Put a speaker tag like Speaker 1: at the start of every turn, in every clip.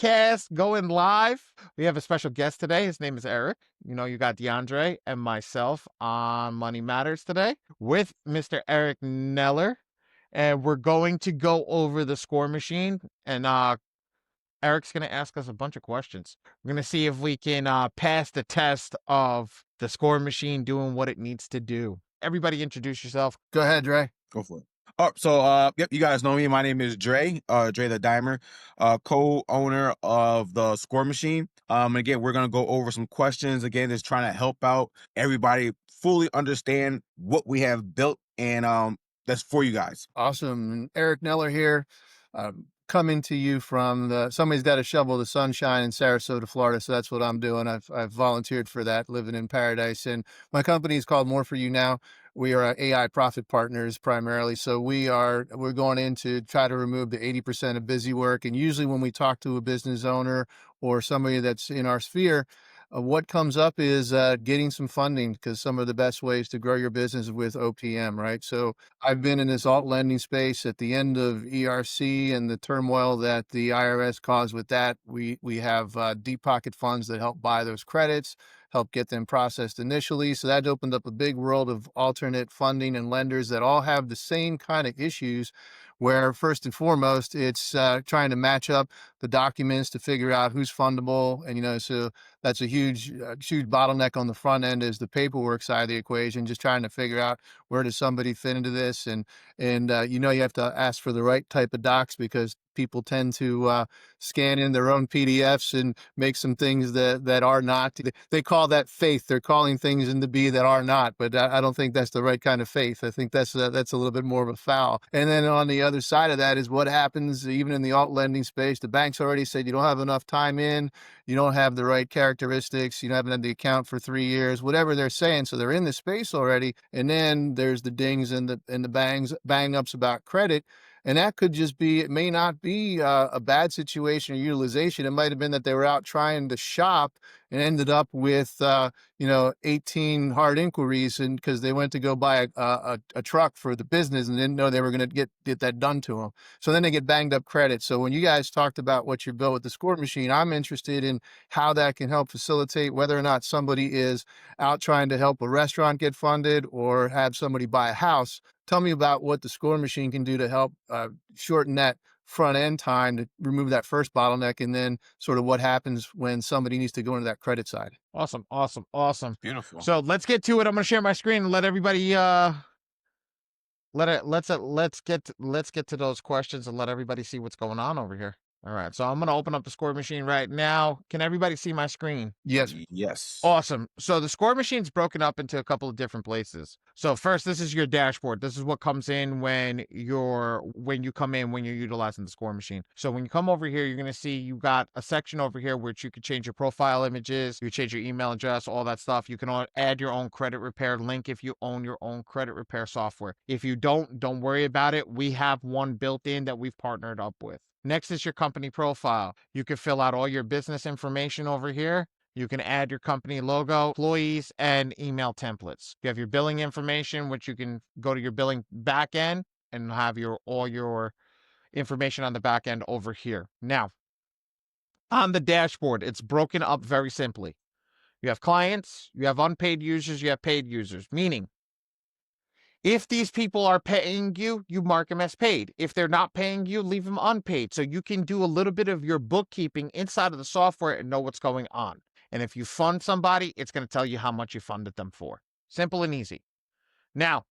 Speaker 1: podcast going live. We have a special guest today. His name is Eric. You got DeAndre and myself on Money Matters today with Mr. Eric Neller. And we're going to go over the score machine. And Eric's going to ask us a bunch of questions. We're going to see if we can pass the test of the score machine doing what it needs to do. Everybody introduce yourself.
Speaker 2: Go ahead, Dre.
Speaker 3: Go for it. Yep, you guys know me. My name is Dre, Dre the Dimer, co-owner of the Score Machine. Again, we're gonna go over some questions. Again, just trying to help out everybody fully understand what we have built, and that's for you guys.
Speaker 2: Awesome. Eric Neller here, coming to you from somebody's got to shovel the sunshine in Sarasota, Florida. So that's what I'm doing. I've volunteered for that, living in paradise. And my company is called More For You Now. We are AI profit partners primarily. So we're going in to try to remove the 80% of busy work. And usually when we talk to a business owner or somebody that's in our sphere, what comes up is getting some funding, because some of the best ways to grow your business is with OPM, right? So I've been in this alt lending space at the end of ERC and the turmoil that the IRS caused with that. We have deep pocket funds that help buy those credits, help get them processed initially. So that opened up a big world of alternate funding and lenders that all have the same kind of issues, where first and foremost, it's trying to match up the documents to figure out who's fundable. And, so that's a huge bottleneck on the front end, is the paperwork side of the equation, just trying to figure out where does somebody fit into this. And you have to ask for the right type of docs, because people tend to scan in their own PDFs and make some things that are not. They call that faith. They're calling things into be that are not, but I don't think that's the right kind of faith. I think that's a little bit more of a foul. And then on the other side of that is what happens even in the alt lending space. The banks already said you don't have enough time in, you don't have the right characteristics, you haven't had the account for 3 years, whatever they're saying. So they're in the space already. And then there's the dings and the bang ups about credit. And that could just be, it may not be a bad situation or utilization. It might have been that they were out trying to shop and ended up with, 18 hard inquiries, and because they went to go buy a truck for the business and didn't know they were going to get that done to them. So then they get banged up credit. So when you guys talked about what you built with the Score Machine, I'm interested in how that can help facilitate whether or not somebody is out trying to help a restaurant get funded or have somebody buy a house. Tell me about what the Score Machine can do to help shorten that front end time to remove that first bottleneck, and then sort of what happens when somebody needs to go into that credit side.
Speaker 1: Awesome.
Speaker 3: Beautiful.
Speaker 1: So let's get to it. I'm going to share my screen and let everybody let's get to those questions and let everybody see what's going on over here. All right, so I'm going to open up the Score Machine right now. Can everybody see my screen?
Speaker 2: Yes.
Speaker 3: Yes.
Speaker 1: Awesome. So the Score Machine's broken up into a couple of different places. So first, this is your dashboard. This is what comes in when you're utilizing the Score Machine. So when you come over here, you're going to see you got a section over here which you can change your profile images, you change your email address, all that stuff. You can add your own credit repair link if you own your own credit repair software. If you don't worry about it. We have one built in that we've partnered up with. Next is your company profile. You can fill out all your business information over here. You can add your company logo, employees, and email templates. You have your billing information, which you can go to your billing backend and have all your information on the back end over here. Now, on the dashboard, it's broken up very simply. You have clients, you have unpaid users, you have paid users, meaning if these people are paying you, you mark them as paid. If they're not paying you, leave them unpaid. So you can do a little bit of your bookkeeping inside of the software and know what's going on. And if you fund somebody, it's going to tell you how much you funded them for. Simple and easy. Now,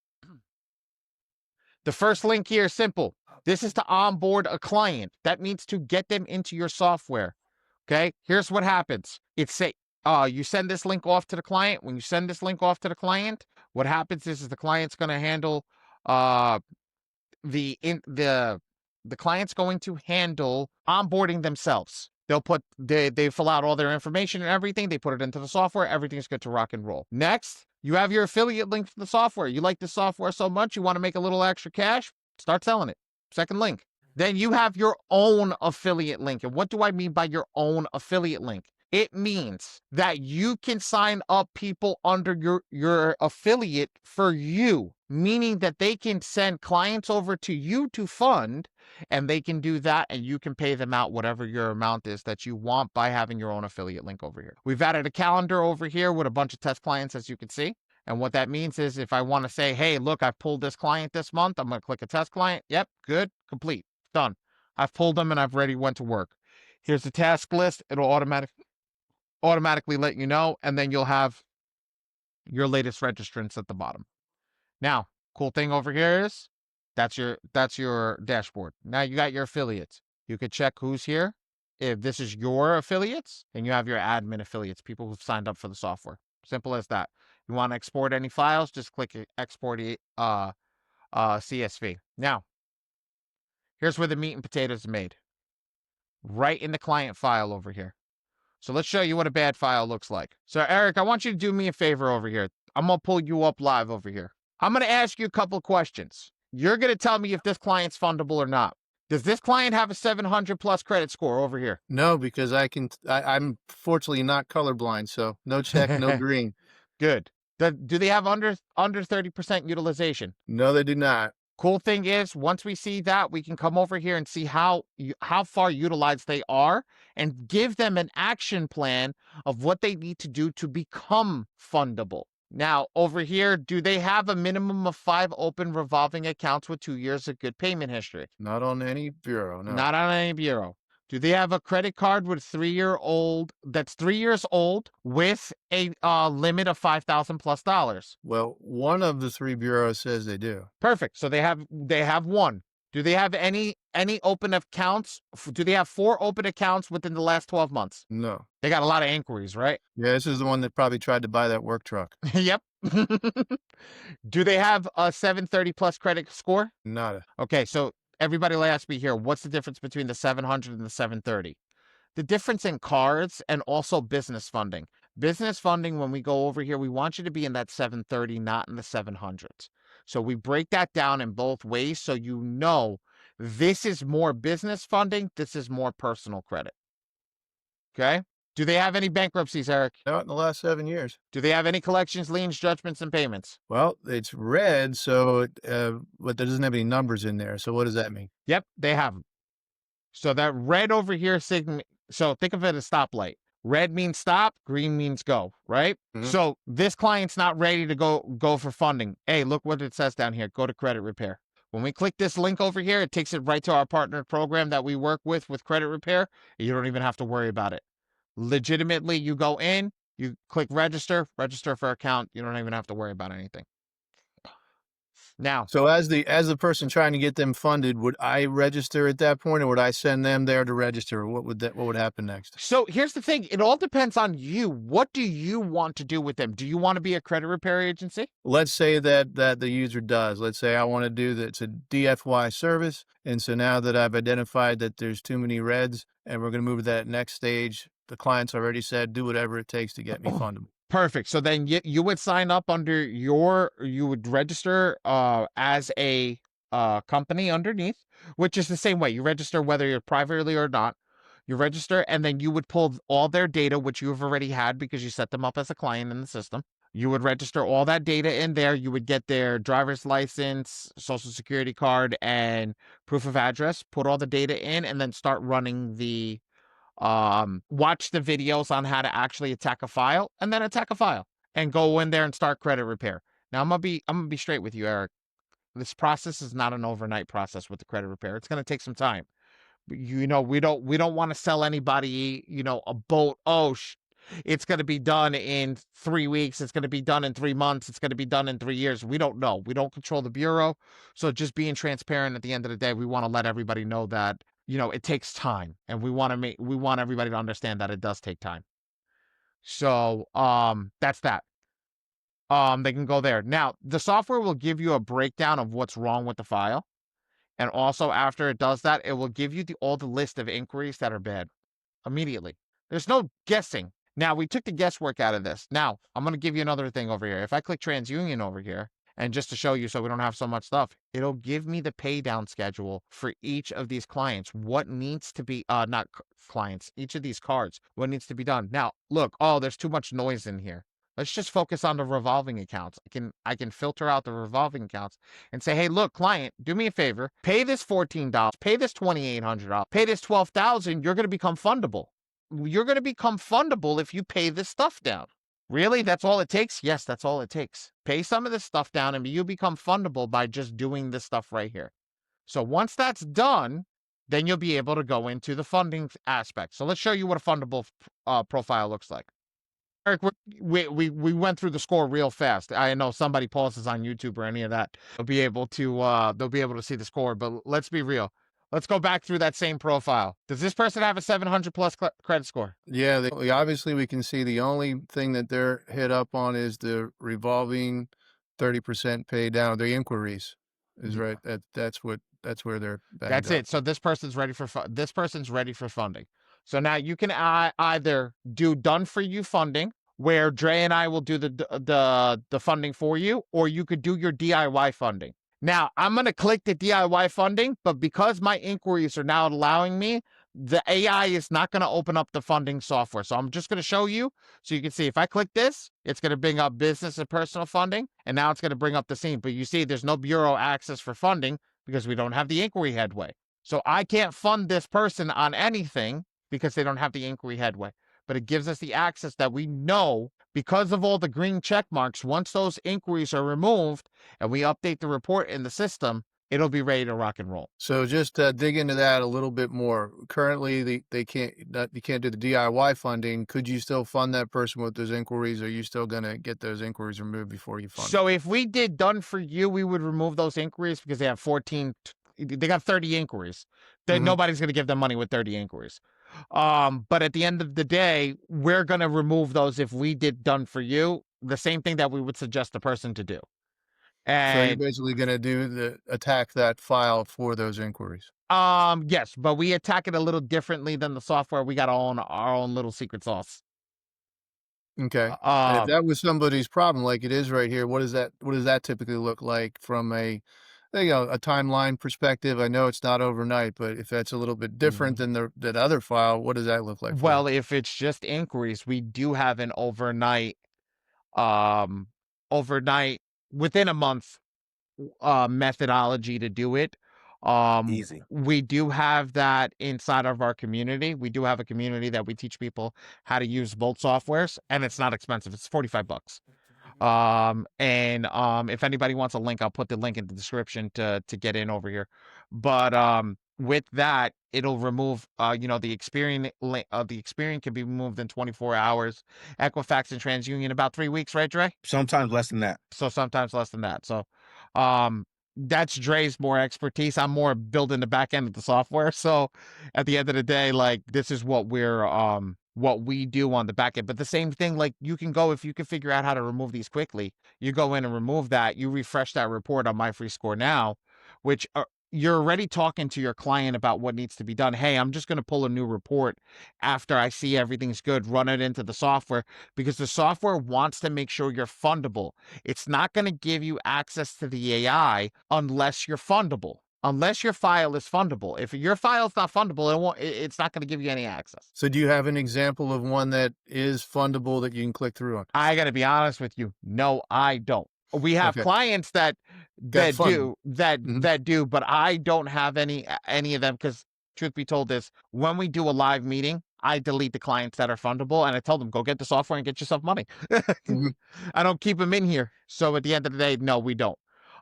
Speaker 1: the first link here is simple. This is to onboard a client. That means to get them into your software. Okay, here's what happens. You send this link off to the client. When you send this link off to the client, what happens is the client's going to handle the client's going to handle onboarding themselves. They fill out all their information and everything. They put it into the software. Everything's good to rock and roll. Next, you have your affiliate link to the software. You like the software so much, you want to make a little extra cash, start selling it. Second link. Then you have your own affiliate link. And what do I mean by your own affiliate link? It means that you can sign up people under your affiliate for you, meaning that they can send clients over to you to fund, and they can do that, and you can pay them out whatever your amount is that you want by having your own affiliate link over here. We've added a calendar over here with a bunch of test clients, as you can see. And what that means is if I want to say, hey, look, I've pulled this client this month, I'm going to click a test client. Yep, good, complete, done. I've pulled them and I've already went to work. Here's the task list. It'll automatically let you know, and then you'll have your latest registrants at the bottom. Now, cool thing over here is that's your dashboard. Now you got your affiliates. You could check who's here. If this is your affiliates, and you have your admin affiliates, people who've signed up for the software. Simple as that. You want to export any files, just click export CSV. Now, here's where the meat and potatoes are made. Right in the client file over here. So let's show you what a bad file looks like. So Eric, I want you to do me a favor over here. I'm going to pull you up live over here. I'm going to ask you a couple of questions. You're going to tell me if this client's fundable or not. Does this client have a 700 plus credit score over here?
Speaker 2: No, because I'm fortunately not colorblind, so no check, no green.
Speaker 1: Good. Do they have under 30% utilization?
Speaker 2: No, they do not.
Speaker 1: Cool thing is, once we see that, we can come over here and see how far utilized they are and give them an action plan of what they need to do to become fundable. Now, over here, do they have a minimum of 5 open revolving accounts with 2 years of good payment history?
Speaker 2: Not on any bureau, no.
Speaker 1: Not on any bureau. Do they have a credit card with 3-year-old that's 3 years old with a limit of $5,000 plus dollars?
Speaker 2: Well, one of the 3 bureaus says they do.
Speaker 1: Perfect. So they have one. Do they have any open accounts? Do they have 4 open accounts within the last 12 months?
Speaker 2: No.
Speaker 1: They got a lot of inquiries, right?
Speaker 2: Yeah, this is the one that probably tried to buy that work truck.
Speaker 1: Yep. Do they have a 730 plus credit score?
Speaker 2: Nada.
Speaker 1: Okay, so everybody will ask me here, what's the difference between the 700 and the 730? The difference in cards and also business funding. Business funding, when we go over here, we want you to be in that 730, not in the 700s. So we break that down in both ways so you know this is more business funding, this is more personal credit. Okay? Do they have any bankruptcies, Eric?
Speaker 2: Not in the last 7 years.
Speaker 1: Do they have any collections, liens, judgments, and payments?
Speaker 2: Well, it's red, so but there doesn't have any numbers in there. So what does that mean?
Speaker 1: Yep, they have them. So that red over here, so think of it as stoplight. Red means stop, green means go, right?
Speaker 2: Mhm.
Speaker 1: So this client's not ready to go for funding. Hey, look what it says down here. Go to credit repair. When we click this link over here, it takes it right to our partner program that we work with credit repair. You don't even have to worry about it. Legitimately, you go in, you click register for account. You don't even have to worry about anything. Now,
Speaker 2: So as the person trying to get them funded, would I register at that point, or would I send them there to register? What would happen next?
Speaker 1: so here's the thing. It all depends on you. What do you want to do with them? Do you want to be a credit repair agency?
Speaker 2: Let's say that the user does. Let's say I want to do that. It's a DFY service, and so now that I've identified that there's too many reds, and we're going to move to that next stage, the client's already said, do whatever it takes to get me fundable.
Speaker 1: Perfect. So then you would sign up under you would register as a company underneath, which is the same way. You register whether you're privately or not. You register, and then you would pull all their data, which you've already had because you set them up as a client in the system. You would register all that data in there. You would get their driver's license, social security card, and proof of address, put all the data in, and then start running the watch the videos on how to actually attack a file, and then attack a file and go in there and start credit repair. Now I'm gonna be straight with you, Eric. This process is not an overnight process with the credit repair. It's gonna take some time. We don't want to sell anybody, a boat. It's going to be done in 3 weeks. It's going to be done in 3 months. It's going to be done in 3 years. We don't know. We don't control the bureau. So just being transparent at the end of the day, we want to let everybody know that, it takes time, and we want everybody to understand that it does take time. So, that's that. They can go there. Now, the software will give you a breakdown of what's wrong with the file. And also after it does that, it will give you all the list of inquiries that are bad immediately. There's no guessing. Now, we took the guesswork out of this. Now, I'm going to give you another thing over here. If I click TransUnion over here, And just to show you, so we don't have so much stuff, it'll give me the pay down schedule for each of these clients. What needs to be, not clients, each of these cards, what needs to be done. Now, look, oh, there's too much noise in here. Let's just focus on the revolving accounts. I can filter out the revolving accounts and say, hey, look, client, do me a favor, pay this $14, pay this $2,800, pay this $12,000. You're going to become fundable. You're going to become fundable if you pay this stuff down. Really? That's all it takes? Yes, that's all it takes. Pay some of this stuff down and you become fundable by just doing this stuff right here. So once that's done, then you'll be able to go into the funding aspect. So let's show you what a fundable profile looks like. Eric, we went through the score real fast. I know somebody pauses on YouTube or any of that. They'll be able to see the score, but let's be real. Let's go back through that same profile. Does this person have a 700 plus credit score?
Speaker 2: Yeah, obviously we can see the only thing that they're hit up on is the revolving 30% pay down. The inquiries is right. That's where they're banged
Speaker 1: That's
Speaker 2: up.
Speaker 1: it. So this person's ready for this person's ready for funding. So now you can either do done for you funding, where Dre and I will do the funding for you, or you could do your DIY funding. Now I'm gonna click the DIY funding, but because my inquiries are now allowing me, the AI is not gonna open up the funding software. So I'm just gonna show you so you can see if I click this, it's gonna bring up business and personal funding, and now it's gonna bring up the scene. But you see, there's no bureau access for funding because we don't have the inquiry headway. So I can't fund this person on anything because they don't have the inquiry headway. But it gives us the access that we know because of all the green check marks. Once those inquiries are removed and we update the report in the system, it'll be ready to rock and roll.
Speaker 2: So just dig into that a little bit more. Currently, you can't do the DIY funding. Could you still fund that person with those inquiries? Or are you still going to get those inquiries removed before you fund?
Speaker 1: So if we did done for you, we would remove those inquiries because they have 14. They got 30 inquiries. Nobody's going to give them money with 30 inquiries. But at the end of the day, we're going to remove those if we did done for you, the same thing that we would suggest the person to do.
Speaker 2: So you're
Speaker 1: And
Speaker 2: basically going to attack that file for those inquiries.
Speaker 1: yes, but we attack it a little differently than the software. We got our own little secret sauce.
Speaker 2: Okay. And if that was somebody's problem, like it is right here, what does that typically look like from a timeline perspective? I know it's not overnight, but if that's a little bit different than that other file, what does that look like?
Speaker 1: Well, if it's just inquiries, we do have an overnight within a month methodology to do it.
Speaker 3: Easy.
Speaker 1: We do have that inside of our community. We do have a community that we teach people how to use both softwares, and it's not expensive. It's $45. If anybody wants a link, I'll put the link in the description to get in over here. But with that, it'll remove the Experian the Experian can be removed in 24 hours. Equifax and TransUnion about 3 weeks, right, Dre?
Speaker 3: Sometimes less than that.
Speaker 1: So sometimes less than that. So that's Dre's more expertise. I'm more building the back end of the software. So at the end of the day, like this is what what we do on the back end. But the same thing, like you can go, if you can figure out how to remove these quickly, you go in and remove that, you refresh that report on My Free Score Now, which you're already talking to your client about what needs to be done. Hey, I'm just going to pull a new report after I see everything's good, run it into the software because the software wants to make sure you're fundable. It's not going to give you access to the AI unless you're fundable. Unless your file is fundable. If your file is not fundable, it's not going to give you any access.
Speaker 2: So do you have an example of one that is fundable that you can click through on?
Speaker 1: I got to be honest with you. No, I don't. We have clients that do, but I don't have any of them because truth be told is when we do a live meeting, I delete the clients that are fundable and I tell them, go get the software and get yourself money. I don't keep them in here. So at the end of the day, no, we don't.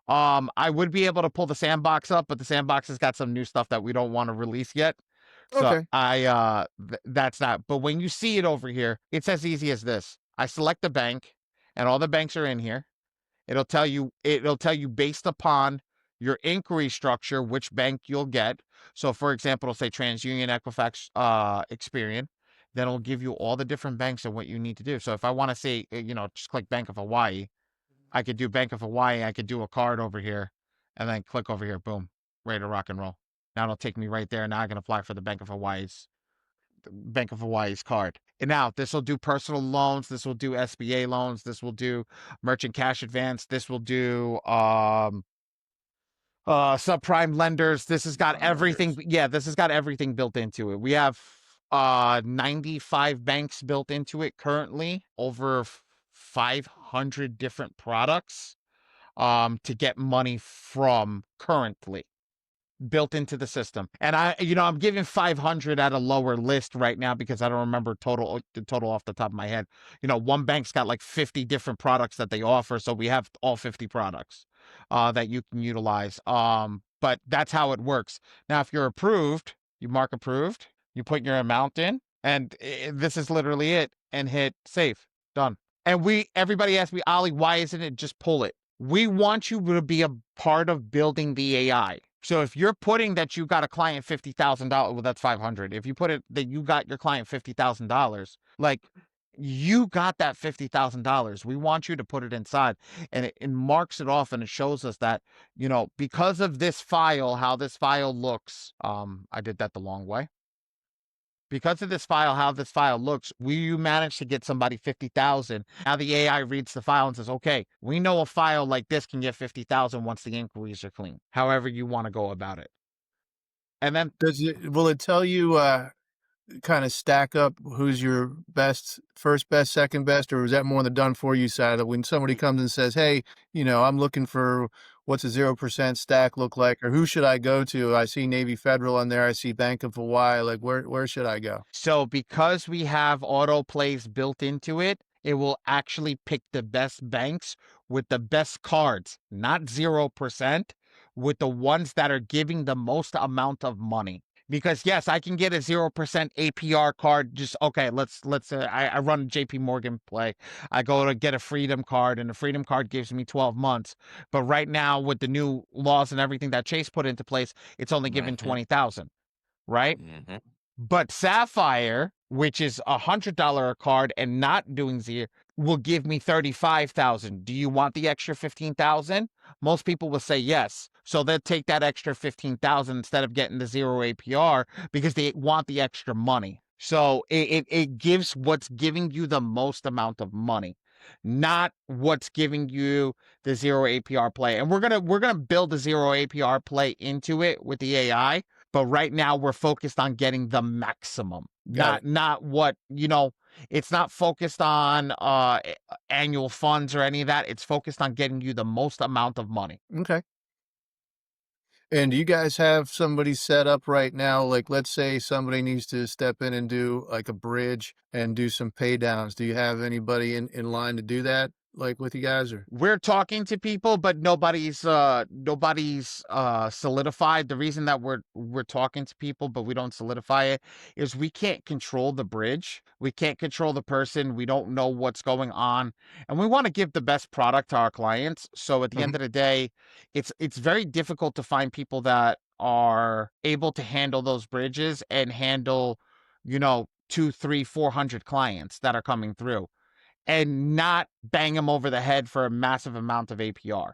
Speaker 1: I would be able to pull the sandbox up, but the sandbox has got some new stuff that we don't want to release yet. So that's not. But when you see it over here, it's as easy as this. I select the bank and all the banks are in here. It'll tell you based upon your inquiry structure, which bank you'll get. So for example, it'll say TransUnion, Equifax, Experian. Then it'll give you all the different banks and what you need to do. So if I want to say, just click Bank of Hawaii, I could do Bank of Hawaii. I could do a card over here and then click over here. Boom, ready to rock and roll. Now it'll take me right there. Now I can apply for the Bank of Hawaii's Bank of Hawaii's card. And now this will do personal loans, this will do SBA loans, this will do merchant cash advance, this will do subprime lenders. This has got everything. Yeah, this has got everything built into it. We have 95 banks built into it currently, over 500 different products to get money from currently built into the system. And I'm giving 500 at a lower list right now because I don't remember the total off the top of my head. One bank's got like 50 different products that they offer, so we have all 50 products that you can utilize. But that's how it works. Now, if you're approved, you mark approved, you put your amount in, and this is literally it, and hit save. Done. And everybody asks me, Ollie, why isn't it just pull it? We want you to be a part of building the AI. So if you're putting that you got a client $50,000, well, that's 500. If you put it that you got your client $50,000, like you got that $50,000. We want you to put it inside, and it marks it off, and it shows us that, because of this file, how this file looks. I did that the long way. Because of this file, how this file looks, you managed to get somebody 50,000. Now the AI reads the file and says, okay, we know a file like this can get 50,000 once the inquiries are clean. However you want to go about it. And then
Speaker 2: Will it tell you kind of stack up who's your first best, second best, or is that more on the done for you side that when somebody comes and says, hey, I'm looking for what's a 0% stack look like, or who should I go to? I see Navy Federal on there. I see Bank of Hawaii. Like where should I go?
Speaker 1: So because we have auto plays built into it, it will actually pick the best banks with the best cards, not 0%, with the ones that are giving the most amount of money. Because yes, I can get a 0% APR card. Just okay. Let's say I run a JP Morgan play. I go to get a Freedom card, and the Freedom card gives me 12 months. But right now, with the new laws and everything that Chase put into place, it's only given 20,000. Right?
Speaker 3: Mm-hmm.
Speaker 1: But Sapphire, which is $100 a card and not doing zero, will give me 35,000. Do you want the extra 15,000? Most people will say yes. So they'll take that extra 15,000 instead of getting the zero APR because they want the extra money. So it gives what's giving you the most amount of money, not what's giving you the zero APR play. And we're gonna build a zero APR play into it with the AI. But right now we're focused on getting the maximum, not what, it's not focused on annual funds or any of that. It's focused on getting you the most amount of money.
Speaker 2: Okay. And do you guys have somebody set up right now? Like, let's say somebody needs to step in and do like a bridge and do some pay downs. Do you have anybody in line to do that, like with you guys? Or
Speaker 1: We're talking to people, but nobody's solidified. The reason that we're talking to people, but we don't solidify it, is we can't control the bridge. We can't control the person. We don't know what's going on, and we want to give the best product to our clients. So at the end of the day, it's very difficult to find people that are able to handle those bridges and handle, 2, 3, 400 clients that are coming through, and not bang them over the head for a massive amount of APR.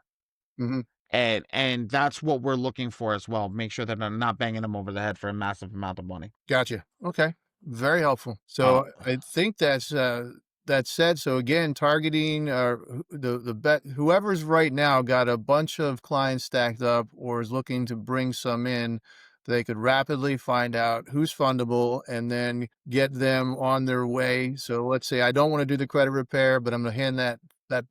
Speaker 2: Mhm.
Speaker 1: And that's what we're looking for as well. Make sure that I'm not banging them over the head for a massive amount of money.
Speaker 2: Gotcha. Okay. Very helpful. So I think that's said. So again, targeting the bet whoever's right now got a bunch of clients stacked up or is looking to bring some in, they could rapidly find out who's fundable and then get them on their way. So let's say I don't want to do the credit repair, but I'm going to hand that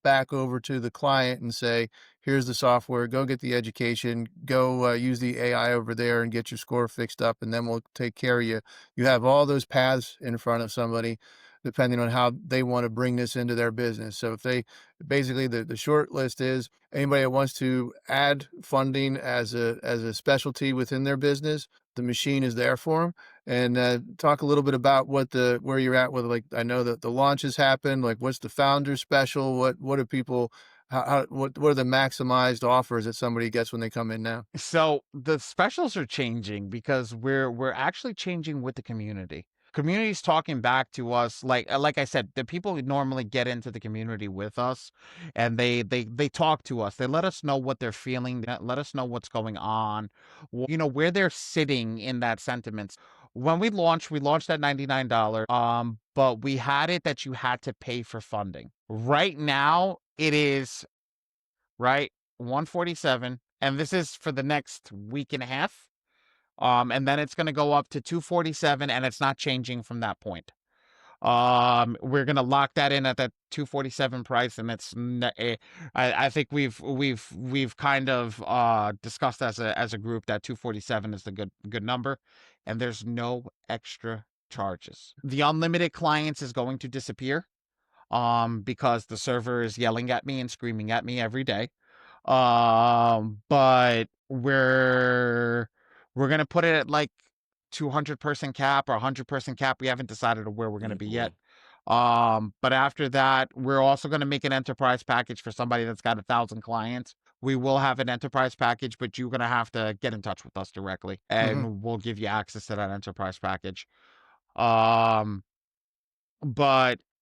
Speaker 2: back over to the client and say, here's the software, go get the education, go use the AI over there and get your score fixed up, and then we'll take care of you. You have all those paths in front of somebody, depending on how they want to bring this into their business. So if they basically the short list is anybody that wants to add funding as a specialty within their business, the machine is there for them. And talk a little bit about where you're at with, like, I know that the launches happen, like what's the founder special, what are people, what are the maximized offers that somebody gets when they come in now?
Speaker 1: So the specials are changing because we're actually changing with the community. Community's talking back to us, like I said, the people who normally get into the community with us, and they talk to us. They let us know what they're feeling, let us know what's going on, where they're sitting in that sentiments. When we launched at $99. But we had it that you had to pay for funding. Right now, it is right 147, and this is for the next week and a half. And then it's going to go up to 247, and it's not changing from that point. We're gonna lock that in at that 247 price, and I think we've kind of discussed as a group that 247 is the good number, and there's no extra charges. The unlimited clients is going to disappear because the server is yelling at me and screaming at me every day. But we're gonna put it at like 200-person cap or 100-person cap. We haven't decided where we're gonna be yet. But after that, we're also gonna make an enterprise package for somebody that's got 1,000 clients. We will have an enterprise package, but you're gonna have to get in touch with us directly, and we'll give you access to that enterprise package. But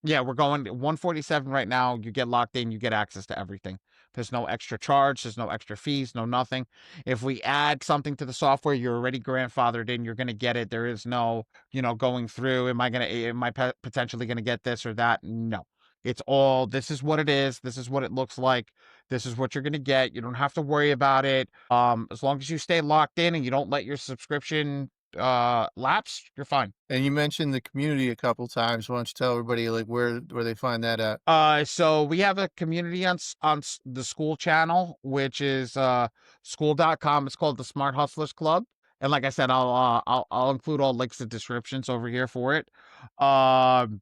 Speaker 1: yeah, we're going 147 right now. You get locked in, you get access to everything. There's no extra charge, there's no extra fees, no nothing. If we add something to the software, you're already grandfathered in, you're going to get it. There is no, going through, am I potentially going to get this or that? No. It's all, this is what it is. This is what it looks like. This is what you're going to get. You don't have to worry about it. As long as you stay locked in and you don't let your subscription lapse, you're fine.
Speaker 2: And you mentioned the community a couple times. Why don't you tell everybody like where they find that at?
Speaker 1: So we have a community on the school channel, which is school.com. It's called the Smart Hustlers Club. And like I said, I'll include all links and descriptions over here for it. Um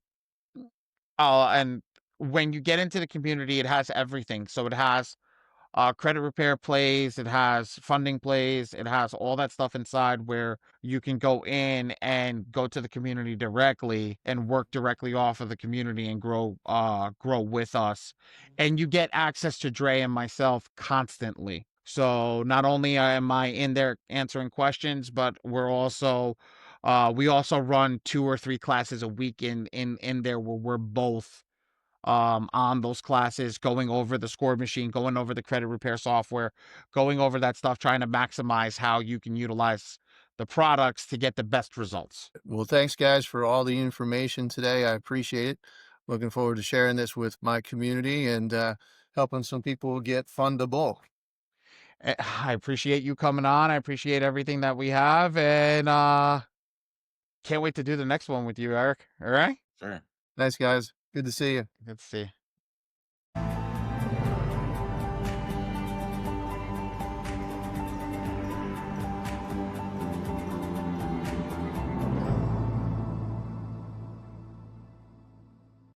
Speaker 1: and when you get into the community, it has everything. So it has credit repair plays, it has funding plays, it has all that stuff inside where you can go in and go to the community directly and work directly off of the community and grow with us. And you get access to Dre and myself constantly. So not only am I in there answering questions, but we also run 2 or 3 classes a week in there where we're both on those classes, going over the score machine, going over the credit repair software, going over that stuff, trying to maximize how you can utilize the products to get the best results.
Speaker 2: Well, thanks guys for all the information today. I appreciate it. Looking forward to sharing this with my community and helping some people get fundable.
Speaker 1: I appreciate you coming on. I appreciate everything that we have, and can't wait to do the next one with you, Eric. All right?
Speaker 3: Sure.
Speaker 2: Thanks, guys. Good to see you.
Speaker 1: Good to see you.